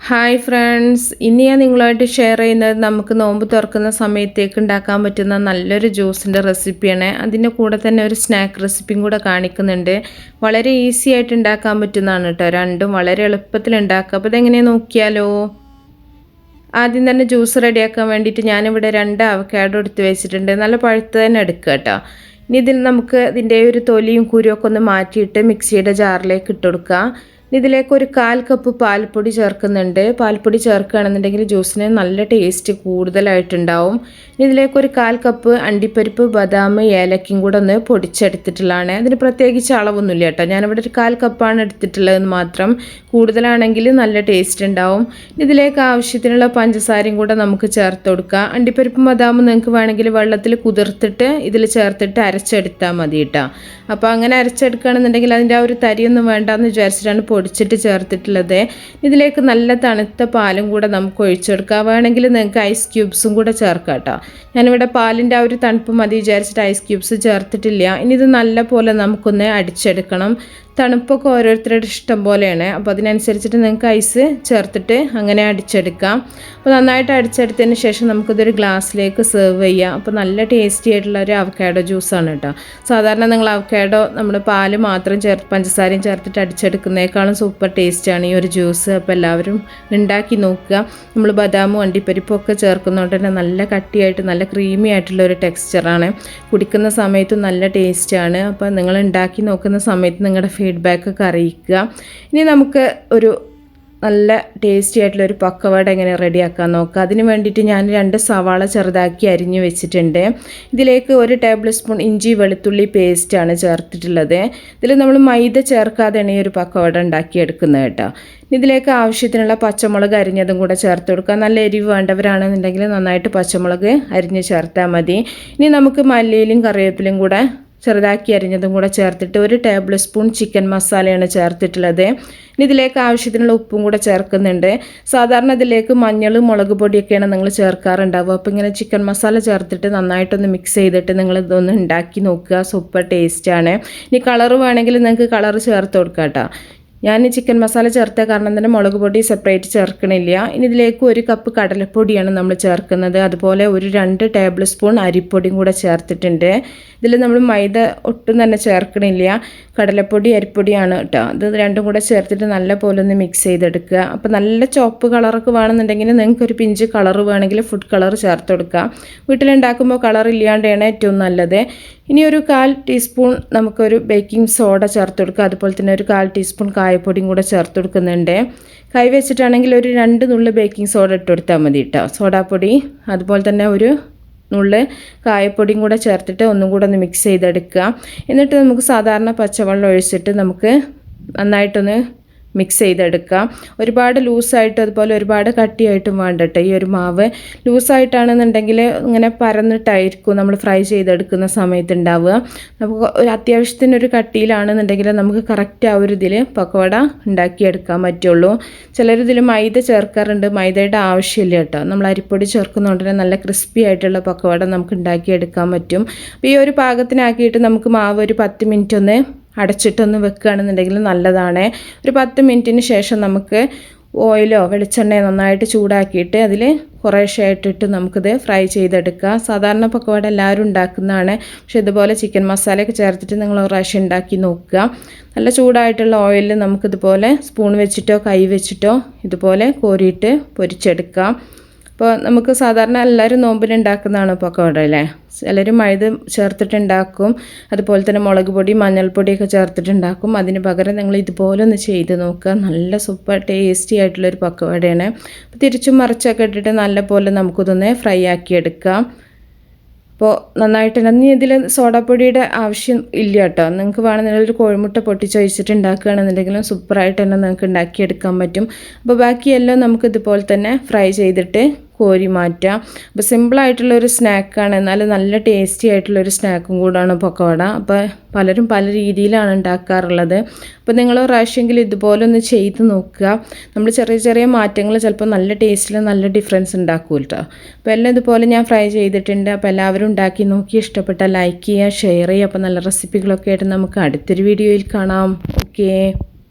Hi friends, ഇന്ന് ഞാൻ നിങ്ങളുമായിട്ട് ഷെയർ ചെയ്യുന്നത് നമുക്ക് നോമ്പ് തുറക്കുന്ന സമയത്തേക്ക് ഉണ്ടാക്കാൻ പറ്റുന്ന നല്ലൊരു ജ്യൂസിൻ്റെ റെസിപ്പിയാണ്. അതിൻ്റെ കൂടെ തന്നെ ഒരു സ്നാക്ക് റെസിപ്പിയും കൂടെ കാണിക്കുന്നുണ്ട്. വളരെ ഈസി ആയിട്ട് ഉണ്ടാക്കാൻ പറ്റുന്നതാണ് കേട്ടോ. രണ്ടും വളരെ എളുപ്പത്തിൽ ഉണ്ടാക്കുക. അപ്പോൾ ഇതെങ്ങനെയാണ് നോക്കിയാലോ. ആദ്യം തന്നെ ജ്യൂസ് റെഡിയാക്കാൻ വേണ്ടിയിട്ട് ഞാനിവിടെ 2 അവക്കാഡോ എടുത്ത് വെച്ചിട്ടുണ്ട്. നല്ല പഴുത്ത് തന്നെ എടുക്കുക കേട്ടോ. ഇനി ഇതിൽ നമുക്ക് ഇതിൻ്റെ ഒരു തൊലിയും കുരുവൊക്കെ ഒന്ന് മാറ്റിയിട്ട് മിക്സിയുടെ ജാറിലേക്ക് ഇട്ട് കൊടുക്കുക. ഇതിലേക്ക് ഒരു 1/4 കപ്പ് പാൽപ്പൊടി ചേർക്കുന്നുണ്ട്. പാൽപ്പൊടി ചേർക്കുകയാണെന്നുണ്ടെങ്കിൽ ജ്യൂസിന് നല്ല ടേസ്റ്റ് കൂടുതലായിട്ടുണ്ടാവും. ഇതിലേക്ക് ഒരു 1/4 കപ്പ് അണ്ടിപ്പരിപ്പ്, ബദാം, ഏലക്കയും കൂടെ ഒന്ന് പൊടിച്ചെടുത്തിട്ടുള്ളതാണ്. അതിന് പ്രത്യേകിച്ച് അളവൊന്നുമില്ല കേട്ടോ. ഞാനിവിടെ ഒരു 1/4 കപ്പാണ് എടുത്തിട്ടുള്ളതെന്ന് മാത്രം. കൂടുതലാണെങ്കിൽ നല്ല ടേസ്റ്റ് ഉണ്ടാവും. ഇതിലേക്ക് ആവശ്യത്തിനുള്ള പഞ്ചസാരയും കൂടെ നമുക്ക് ചേർത്ത് കൊടുക്കുക. അണ്ടിപ്പരിപ്പും ബദാമും നിങ്ങൾക്ക് വേണമെങ്കിൽ വെള്ളത്തിൽ കുതിർത്തിട്ട് ഇതിൽ ചേർത്തിട്ട് അരച്ചെടുത്താൽ മതി കേട്ടോ. അപ്പോൾ അങ്ങനെ അരച്ചെടുക്കുകയാണെന്നുണ്ടെങ്കിൽ അതിൻ്റെ ആ ഒരു തരിയൊന്നും വേണ്ടാന്ന് വിചാരിച്ചിട്ടാണ് പൊടിച്ചിട്ട് ചേർത്തിട്ടുള്ളത്. ഇതിലേക്ക് നല്ല തണുത്ത പാലും കൂടെ നമുക്ക് ഒഴിച്ചെടുക്കാം. വേണമെങ്കിൽ നിങ്ങൾക്ക് ഐസ് ക്യൂബ്സും കൂടെ ചേർക്കാം കേട്ടോ. ഞാനിവിടെ പാലിൻ്റെ ആ ഒരു തണുപ്പ് മതി വിചാരിച്ചിട്ട് ഐസ് ക്യൂബ്സ് ചേർത്തിട്ടില്ല. ഇനി ഇത് നല്ല പോലെ നമുക്കൊന്ന് അടിച്ചെടുക്കണം. തണുപ്പൊക്കെ ഓരോരുത്തരുടെ ഇഷ്ടം പോലെയാണ്. അപ്പോൾ അതിനനുസരിച്ചിട്ട് നിങ്ങൾക്ക് ഐസ് ചേർത്തിട്ട് അങ്ങനെ അടിച്ചെടുക്കാം. അപ്പോൾ നന്നായിട്ട് അടിച്ചെടുത്തതിന് ശേഷം നമുക്കിതൊരു ഗ്ലാസ്സിലേക്ക് സെർവ് ചെയ്യാം. അപ്പോൾ നല്ല ടേസ്റ്റി ആയിട്ടുള്ള ഒരു അവക്കാഡോ ജ്യൂസാണ് കേട്ടോ. സാധാരണ നിങ്ങൾ അവക്കാഡോ നമ്മൾ പാല് മാത്രം പഞ്ചസാരയും ചേർത്തിട്ട് അടിച്ചെടുക്കുന്നതിനേക്കാളും സൂപ്പർ ടേസ്റ്റാണ് ഈ ഒരു ജ്യൂസ്. അപ്പോൾ എല്ലാവരും ഉണ്ടാക്കി നോക്കുക. നമ്മൾ ബദാമും അണ്ടിപ്പരിപ്പും ഒക്കെ ചേർക്കുന്നതുകൊണ്ട് തന്നെ നല്ല കട്ടിയായിട്ട് നല്ല ക്രീമി ആയിട്ടുള്ള ഒരു ടെക്സ്ചറാണ്. കുടിക്കുന്ന സമയത്ത് നല്ല ടേസ്റ്റാണ്. അപ്പോൾ നിങ്ങൾ ഉണ്ടാക്കി നോക്കുന്ന സമയത്ത് നിങ്ങളുടെ ഫീഡ്ബാക്കൊക്കെ അറിയിക്കുക. ഇനി നമുക്ക് ഒരു നല്ല ടേസ്റ്റി ആയിട്ടുള്ളൊരു പക്കവട എങ്ങനെ റെഡിയാക്കാൻ നോക്കാം. അതിന് വേണ്ടിയിട്ട് ഞാൻ 2 സവാള ചെറുതാക്കി അരിഞ്ഞു വെച്ചിട്ടുണ്ട്. ഇതിലേക്ക് 1 ടേബിൾ സ്പൂൺ ഇഞ്ചി വെളുത്തുള്ളി പേസ്റ്റാണ് ചേർത്തിട്ടുള്ളത്. ഇതിൽ നമ്മൾ മൈദ ചേർക്കാതെയാണ് ഈ ഒരു പക്കവട ഉണ്ടാക്കിയെടുക്കുന്നത് കേട്ടോ. ഇതിലേക്ക് ആവശ്യത്തിനുള്ള പച്ചമുളക് അരിഞ്ഞതും കൂടെ ചേർത്ത് കൊടുക്കുക. നല്ല എരിവ് വേണ്ടവരാണെന്നുണ്ടെങ്കിൽ നന്നായിട്ട് പച്ചമുളക് അരിഞ്ഞ് ചേർത്താൽ മതി. ഇനി നമുക്ക് മല്ലിയിലും കറിവേപ്പിലയും കൂടെ ചെറുതാക്കി അരിഞ്ഞതും കൂടെ ചേർത്തിട്ട് 1 ടേബിൾ സ്പൂൺ ചിക്കൻ മസാലയാണ് ചേർത്തിട്ടുള്ളത്. ഇനി ഇതിലേക്ക് ആവശ്യത്തിനുള്ള ഉപ്പും കൂടെ ചേർക്കുന്നുണ്ട്. സാധാരണ ഇതിലേക്ക് മഞ്ഞളും മുളക് പൊടിയൊക്കെയാണ് നിങ്ങൾ ചേർക്കാറുണ്ടാവുക. അപ്പോൾ ഇങ്ങനെ ചിക്കൻ മസാല ചേർത്തിട്ട് നന്നായിട്ടൊന്ന് മിക്സ് ചെയ്തിട്ട് നിങ്ങൾ ഇതൊന്ന് ഉണ്ടാക്കി നോക്കുക. സൂപ്പർ ടേസ്റ്റാണ്. ഇനി കളറ് വേണമെങ്കിൽ നിങ്ങൾക്ക് കളറ് ചേർത്ത് കൊടുക്കാം കേട്ടോ. ഞാൻ ചിക്കൻ മസാല ചേർത്ത കാരണം തന്നെ മുളക് പൊടി സെപ്പറേറ്റ് ചേർക്കണില്ല. ഇനി ഇതിലേക്ക് 1 കപ്പ് കടലപ്പൊടിയാണ് നമ്മൾ ചേർക്കുന്നത്. അതുപോലെ ഒരു 2 ടേബിൾ സ്പൂൺ അരിപ്പൊടിയും കൂടെ ചേർത്തിട്ടുണ്ട്. ഇതിൽ നമ്മൾ മൈദ ഒട്ടും തന്നെ ചേർക്കണില്ല. കടലപ്പൊടി അരിപ്പൊടിയാണ് കേട്ടോ. ഇത് രണ്ടും കൂടെ ചേർത്തിട്ട് നല്ല പോലെ ഒന്ന് മിക്സ് ചെയ്തെടുക്കുക. അപ്പോൾ നല്ല ചുവപ്പ് കളറൊക്കെ വേണമെന്നുണ്ടെങ്കിൽ നിങ്ങൾക്കൊരു പിഞ്ച് കളർ വേണമെങ്കിൽ ഫുഡ് കളർ ചേർത്ത് കൊടുക്കുക. വീട്ടിലുണ്ടാക്കുമ്പോൾ കളർ ഇല്ലാണ്ടാണ് ഏറ്റവും നല്ലത്. ഇനി ഒരു 1/4 ടീസ്പൂൺ നമുക്കൊരു ബേക്കിംഗ് സോഡ ചേർത്ത് കൊടുക്കുക. അതുപോലെ തന്നെ ഒരു 1/4 ടീസ്പൂൺ കായപ്പൊടിയും കൂടെ ചേർത്ത് കൊടുക്കുന്നുണ്ട്. കൈ വെച്ചിട്ടാണെങ്കിൽ ഒരു 2 നുള്ള് ബേക്കിംഗ് സോഡ ഇട്ട് കൊടുത്താൽ മതി കേട്ടോ. സോഡാപ്പൊടി അതുപോലെ തന്നെ ഒരു നുള്ള് കായപ്പൊടിയും കൂടെ ചേർത്തിട്ട് ഒന്നും കൂടെ ഒന്ന് മിക്സ് ചെയ്തെടുക്കുക. എന്നിട്ട് നമുക്ക് സാധാരണ പച്ചവെള്ളം ഒഴിച്ചിട്ട് നമുക്ക് നന്നായിട്ടൊന്ന് മിക്സ് ചെയ്തെടുക്കാം. ഒരുപാട് ലൂസായിട്ടും അതുപോലെ ഒരുപാട് കട്ടിയായിട്ടും വേണ്ട കേട്ടോ. ഈ ഒരു മാവ് ലൂസായിട്ടാണെന്നുണ്ടെങ്കിൽ ഇങ്ങനെ പരന്നിട്ടായിരിക്കും നമ്മൾ ഫ്രൈ ചെയ്തെടുക്കുന്ന സമയത്ത് ഉണ്ടാവുക. നമുക്ക് ഒരു അത്യാവശ്യത്തിനൊരു കട്ടിയിലാണെന്നുണ്ടെങ്കിൽ നമുക്ക് കറക്റ്റ് ആ ഒരു ഇതിൽ പക്കവട ഉണ്ടാക്കിയെടുക്കാൻ പറ്റുള്ളൂ. ചിലരിതിൽ മൈദ ചേർക്കാറുണ്ട്. മൈദയുടെ ആവശ്യമില്ല കേട്ടോ. നമ്മൾ അരിപ്പൊടി ചേർക്കുന്നതുകൊണ്ട് തന്നെ നല്ല ക്രിസ്പി ആയിട്ടുള്ള പക്കവട നമുക്ക് ഉണ്ടാക്കിയെടുക്കാൻ പറ്റും. അപ്പോൾ ഈ ഒരു പാകത്തിനാക്കിയിട്ട് നമുക്ക് മാവ് ഒരു 10 മിനിറ്റ് ഒന്ന് അടച്ചിട്ടൊന്ന് വെക്കുകയാണെന്നുണ്ടെങ്കിൽ നല്ലതാണ്. ഒരു 10 മിനിറ്റിന് ശേഷം നമുക്ക് ഓയിലോ വെളിച്ചെണ്ണയോ നന്നായിട്ട് ചൂടാക്കിയിട്ട് അതിൽ കുറേശ്ശെ ആയിട്ടിട്ട് നമുക്കിത് ഫ്രൈ ചെയ്തെടുക്കുക. സാധാരണ പക്കവട എല്ലാവരും ഉണ്ടാക്കുന്നതാണ്. പക്ഷേ ഇതുപോലെ ചിക്കൻ മസാലയൊക്കെ ചേർത്തിട്ട് നിങ്ങൾ ഒരു പ്രാവശ്യം ഉണ്ടാക്കി നോക്കുക. നല്ല ചൂടായിട്ടുള്ള ഓയിലിൽ നമുക്കിതുപോലെ സ്പൂൺ വെച്ചിട്ടോ കൈ വെച്ചിട്ടോ ഇതുപോലെ കോരിയിട്ട് പൊരിച്ചെടുക്കാം. അപ്പോൾ നമുക്ക് സാധാരണ എല്ലാവരും നോമ്പിനുണ്ടാക്കുന്നതാണ് പക്കവട അല്ലേ. എല്ലാവരും മൈദ ചേർത്തിട്ടുണ്ടാക്കും. അതുപോലെ തന്നെ മുളക് പൊടി മഞ്ഞൾപ്പൊടിയൊക്കെ ചേർത്തിട്ടുണ്ടാക്കും. അതിന് പകരം നിങ്ങൾ ഇതുപോലെ ഒന്ന് ചെയ്ത് നോക്കുക. നല്ല സൂപ്പർ ടേസ്റ്റി ആയിട്ടുള്ളൊരു പക്കവടയാണ്. അപ്പോൾ തിരിച്ചും മറിച്ചൊക്കെ ഇട്ടിട്ട് നല്ല പോലെ നമുക്കിതൊന്ന് ഫ്രൈ ആക്കിയെടുക്കാം. അപ്പോൾ നന്നായിട്ട് ഇനി ഇതിൽ സോഡാപ്പൊടിയുടെ ആവശ്യം ഇല്ല കേട്ടോ. നിങ്ങൾക്ക് വേണമെന്നുണ്ടെങ്കിൽ ഒരു കോഴിമുട്ട പൊട്ടിച്ചൊഴിച്ചിട്ട് ഉണ്ടാക്കുകയാണെന്നുണ്ടെങ്കിലും സൂപ്പറായിട്ട് തന്നെ നിങ്ങൾക്ക് ഉണ്ടാക്കിയെടുക്കാൻ പറ്റും. അപ്പോൾ ബാക്കിയെല്ലാം നമുക്ക് ഇതുപോലെ തന്നെ ഫ്രൈ ചെയ്തിട്ട് കോരി മാറ്റാം. അപ്പോൾ സിമ്പിളായിട്ടുള്ളൊരു സ്നാക്കാണ്, എന്നാലും നല്ല ടേസ്റ്റി ആയിട്ടുള്ളൊരു സ്നാക്കും കൂടാണ് പക്കവട. അപ്പോൾ പലരും പല രീതിയിലാണ് ഉണ്ടാക്കാറുള്ളത്. അപ്പോൾ നിങ്ങൾ പ്രാവശ്യമെങ്കിലും ഇതുപോലെ ഒന്ന് ചെയ്ത് നോക്കുക. നമ്മൾ ചെറിയ ചെറിയ മാറ്റങ്ങൾ ചിലപ്പോൾ നല്ല ടേസ്റ്റിൽ നല്ല ഡിഫറൻസ് ഉണ്ടാക്കും കേട്ടോ. അപ്പോൾ എല്ലാം ഇതുപോലെ ഞാൻ ഫ്രൈ ചെയ്തിട്ടുണ്ട്. അപ്പോൾ എല്ലാവരും ഉണ്ടാക്കി നോക്കി ഇഷ്ടപ്പെട്ടാൽ ലൈക്ക് ചെയ്യുക, ഷെയർ ചെയ്യുക. അപ്പോൾ നല്ല റെസിപ്പികളൊക്കെ ആയിട്ട് നമുക്ക് അടുത്തൊരു വീഡിയോയിൽ കാണാം. ഓക്കേ.